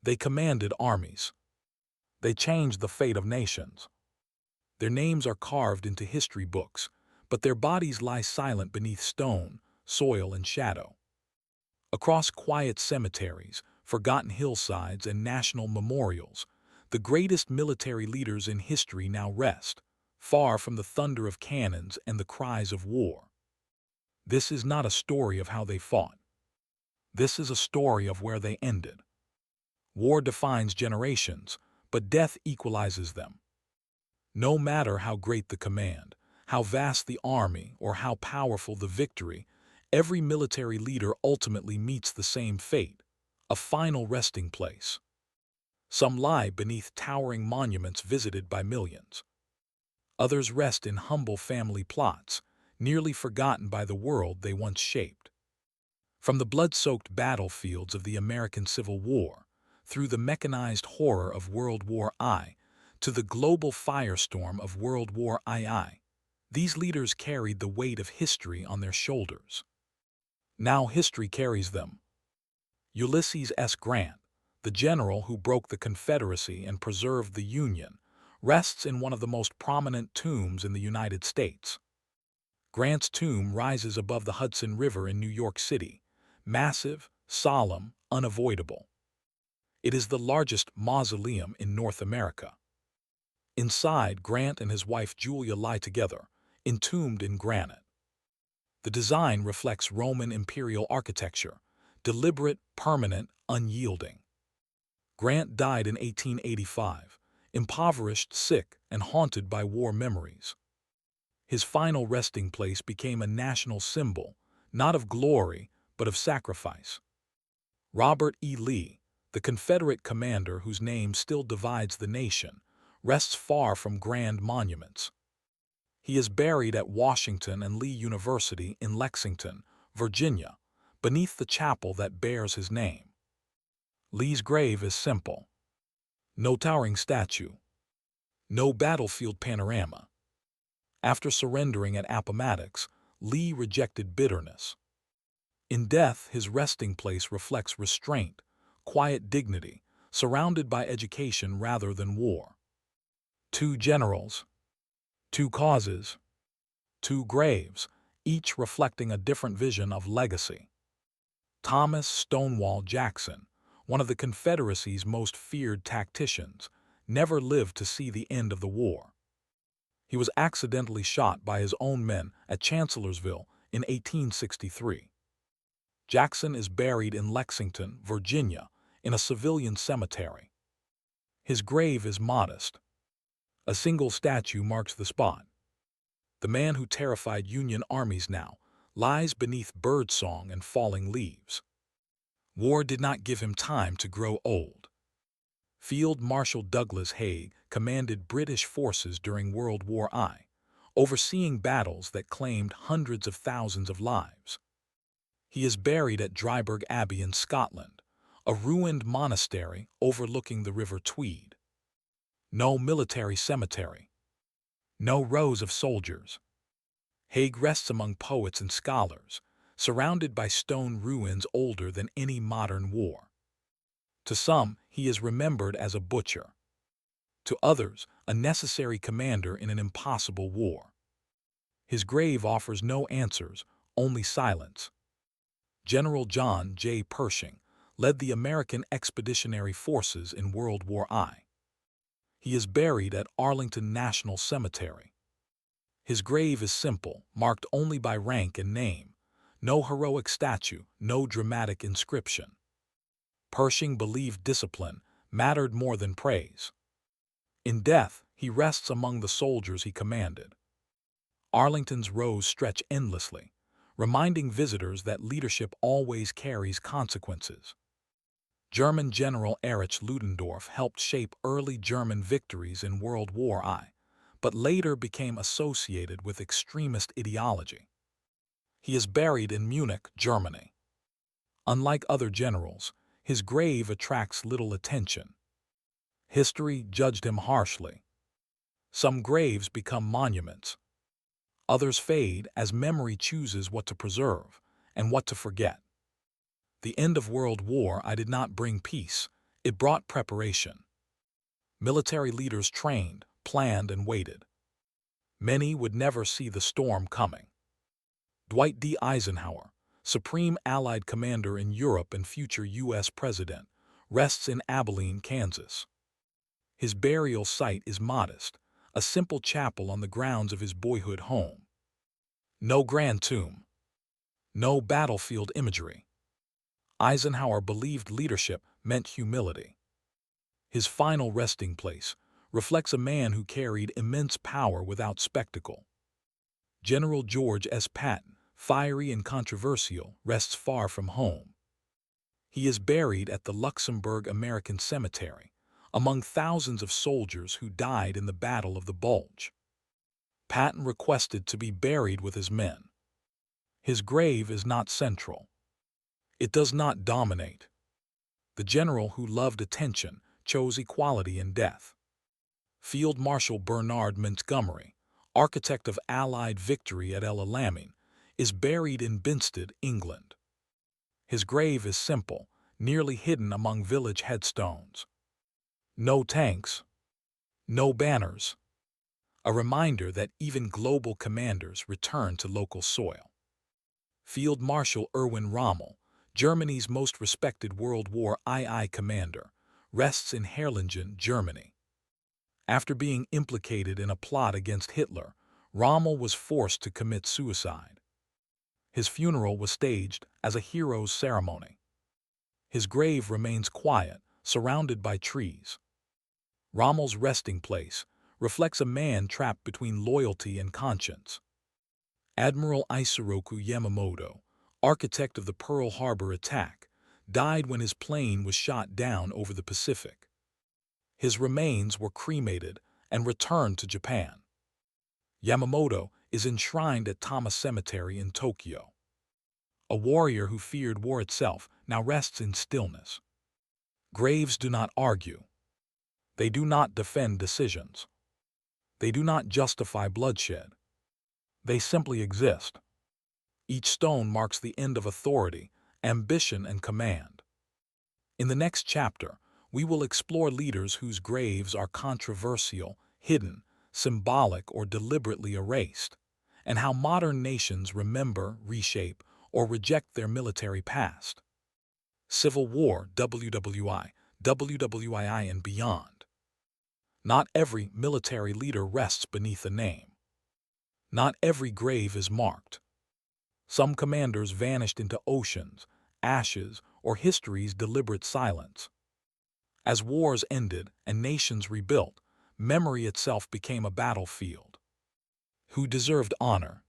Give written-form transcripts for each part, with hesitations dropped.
They commanded armies. They changed the fate of nations. Their names are carved into history books, but their bodies lie silent beneath stone, soil, and shadow. Across quiet cemeteries, forgotten hillsides, and national memorials, the greatest military leaders in history now rest, far from the thunder of cannons and the cries of war. This is not a story of how they fought. This is a story of where they ended. War defines generations, but death equalizes them. No matter how great the command, how vast the army, or how powerful the victory, every military leader ultimately meets the same fate, a final resting place. Some lie beneath towering monuments visited by millions. Others rest in humble family plots, nearly forgotten by the world they once shaped. From the blood-soaked battlefields of the American Civil War, through the mechanized horror of World War I, to the global firestorm of World War II, these leaders carried the weight of history on their shoulders. Now history carries them. Ulysses S. Grant, the general who broke the Confederacy and preserved the Union, rests in one of the most prominent tombs in the United States. Grant's tomb rises above the Hudson River in New York City, massive, solemn, unavoidable. It is the largest mausoleum in North America. Inside, Grant and his wife Julia lie together, entombed in granite. The design reflects Roman imperial architecture, deliberate, permanent, unyielding. Grant died in 1885, impoverished, sick, and haunted by war memories. His final resting place became a national symbol, not of glory, but of sacrifice. Robert E. Lee, the Confederate commander whose name still divides the nation, rests far from grand monuments. He is buried at Washington and Lee University in Lexington, Virginia, beneath the chapel that bears his name. Lee's grave is simple. No towering statue. No battlefield panorama. After surrendering at Appomattox, Lee rejected bitterness. In death, his resting place reflects restraint, quiet dignity, surrounded by education rather than war. Two generals, two causes, two graves, each reflecting a different vision of legacy. Thomas Stonewall Jackson, one of the Confederacy's most feared tacticians, never lived to see the end of the war. He was accidentally shot by his own men at Chancellorsville in 1863. Jackson is buried in Lexington, Virginia, in a civilian cemetery. His grave is modest. A single statue marks the spot. The man who terrified Union armies now lies beneath birdsong and falling leaves. War did not give him time to grow old. Field Marshal Douglas Haig commanded British forces during World War I, overseeing battles that claimed hundreds of thousands of lives. He is buried at Dryburgh Abbey in Scotland, a ruined monastery overlooking the River Tweed. No military cemetery. No rows of soldiers. Haig rests among poets and scholars, surrounded by stone ruins older than any modern war. To some, he is remembered as a butcher. To others, a necessary commander in an impossible war. His grave offers no answers, only silence. General John J. Pershing led the American Expeditionary Forces in World War I. He is buried at Arlington National Cemetery. His grave is simple, marked only by rank and name. No heroic statue, no dramatic inscription. Pershing believed discipline mattered more than praise. In death, he rests among the soldiers he commanded. Arlington's rows stretch endlessly, reminding visitors that leadership always carries consequences. German General Erich Ludendorff helped shape early German victories in World War I, but later became associated with extremist ideology. He is buried in Munich, Germany. Unlike other generals, his grave attracts little attention. History judged him harshly. Some graves become monuments. Others fade as memory chooses what to preserve and what to forget. The end of World War I did not bring peace, It brought preparation. Military leaders trained, planned, and waited. Many would never see the storm coming. Dwight D. Eisenhower, Supreme Allied Commander in Europe and future U.S. President, rests in Abilene, Kansas. His burial site is modest, a simple chapel on the grounds of his boyhood home. No grand tomb. No battlefield imagery. Eisenhower believed leadership meant humility. His final resting place reflects a man who carried immense power without spectacle. General George S. Patton, fiery and controversial, rests far from home. He is buried at the Luxembourg American Cemetery, among thousands of soldiers who died in the Battle of the Bulge. Patton requested to be buried with his men. His grave is not central. It does not dominate. The general who loved attention chose equality in death. Field Marshal Bernard Montgomery, architect of Allied victory at El Alamein, is buried in Binstead, England. His grave is simple, nearly hidden among village headstones. No tanks, no banners. A reminder that even global commanders return to local soil. Field Marshal Erwin Rommel, Germany's most respected World War II commander, rests in Herrlingen, Germany. After being implicated in a plot against Hitler, Rommel was forced to commit suicide. His funeral was staged as a hero's ceremony. His grave remains quiet, surrounded by trees. Rommel's resting place reflects a man trapped between loyalty and conscience. Admiral Isoroku Yamamoto, architect of the Pearl Harbor attack, died when his plane was shot down over the Pacific. His remains were cremated and returned to Japan. Yamamoto is enshrined at Tama Cemetery in Tokyo. A warrior who feared war itself now rests in stillness. Graves do not argue. They do not defend decisions. They do not justify bloodshed. They simply exist. Each stone marks the end of authority, ambition, and command. In the next chapter, we will explore leaders whose graves are controversial, hidden, symbolic, or deliberately erased, and how modern nations remember, reshape, or reject their military past. Civil War, WWI, WWII, and beyond. Not every military leader rests beneath a name. Not every grave is marked. Some commanders vanished into oceans, ashes, or history's deliberate silence. As wars ended and nations rebuilt, memory itself became a battlefield. Who deserved honor?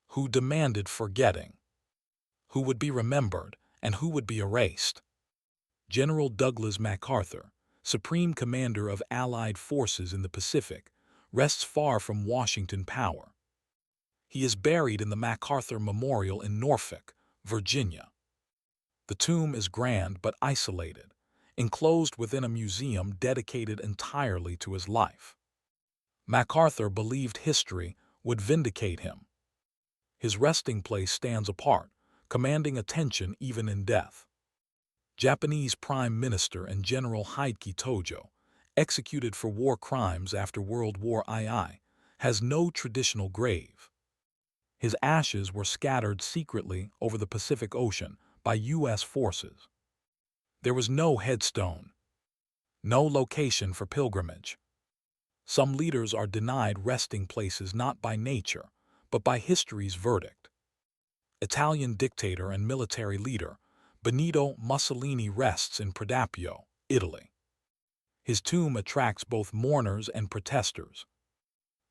Who demanded forgetting? Who would be remembered and who would be erased? General Douglas MacArthur, Supreme Commander of Allied forces in the Pacific, rests far from Washington power. He is buried in the MacArthur Memorial in Norfolk, Virginia. The tomb is grand but isolated, enclosed within a museum dedicated entirely to his life. MacArthur believed history would vindicate him. His resting place stands apart, commanding attention even in death. Japanese Prime Minister and General Heike Tojo, executed for war crimes after World War II, has no traditional grave. His ashes were scattered secretly over the Pacific Ocean by U.S. forces. There was no headstone, no location for pilgrimage. Some leaders are denied resting places not by nature, but by history's verdict. Italian dictator and military leader Benito Mussolini rests in Predappio, Italy. His tomb attracts both mourners and protesters.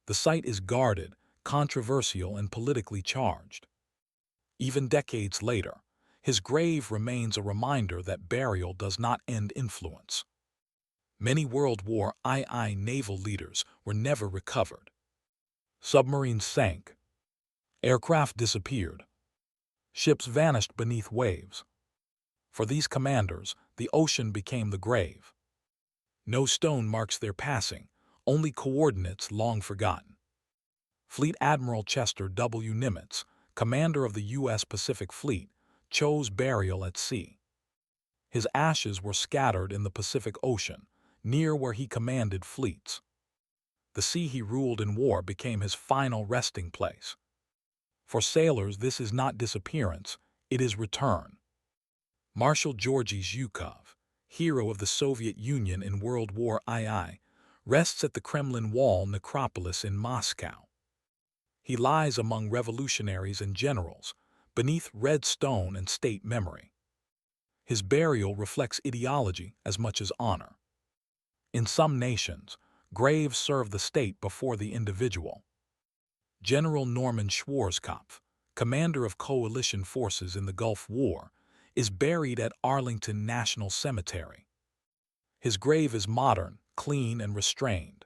The site is guarded, controversial, and politically charged. Even decades later, his grave remains a reminder that burial does not end influence. Many World War II naval leaders were never recovered. Submarines sank. Aircraft disappeared. Ships vanished beneath waves. For these commanders, the ocean became the grave. No stone marks their passing, only coordinates long forgotten. Fleet Admiral Chester W. Nimitz, commander of the U.S. Pacific Fleet, chose burial at sea. His ashes were scattered in the Pacific Ocean, near where he commanded fleets. The sea he ruled in war became his final resting place. For sailors, this is not disappearance, it is return. Marshal Georgy Zhukov, hero of the Soviet Union in World War II, rests at the Kremlin Wall necropolis in Moscow. He lies among revolutionaries and generals, beneath red stone and state memory. His burial reflects ideology as much as honor. In some nations, graves serve the state before the individual. General Norman Schwarzkopf, commander of coalition forces in the Gulf War, is buried at Arlington National Cemetery. His grave is modern, clean, and restrained.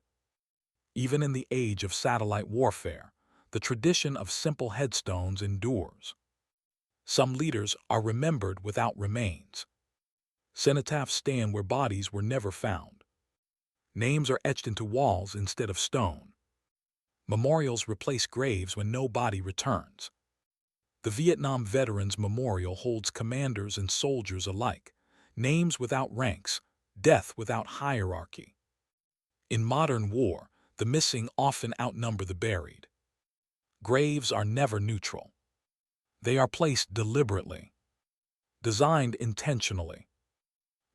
Even in the age of satellite warfare, the tradition of simple headstones endures. Some leaders are remembered without remains. Cenotaphs stand where bodies were never found. Names are etched into walls instead of stone. Memorials replace graves when no body returns. The Vietnam Veterans Memorial holds commanders and soldiers alike, names without ranks, death without hierarchy. In modern war, the missing often outnumber the buried. Graves are never neutral. They are placed deliberately, designed intentionally,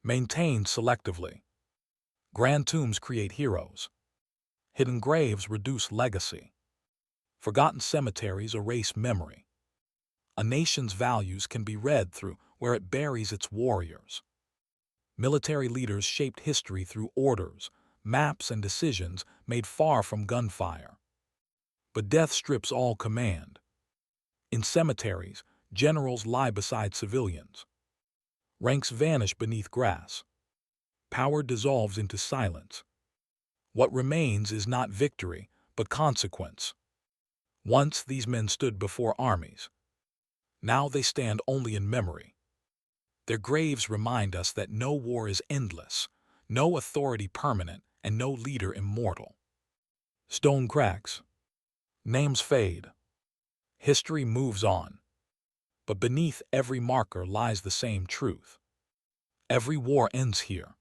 maintained selectively. Grand tombs create heroes. Hidden graves reduce legacy. Forgotten cemeteries erase memory. A nation's values can be read through where it buries its warriors. Military leaders shaped history through orders, maps, and decisions made far from gunfire. But death strips all command. In cemeteries, generals lie beside civilians. Ranks vanish beneath grass. Power dissolves into silence. What remains is not victory, but consequence. Once these men stood before armies. Now they stand only in memory. Their graves remind us that no war is endless, no authority permanent, and no leader immortal. Stone cracks. Names fade. History moves on. But beneath every marker lies the same truth. Every war ends here.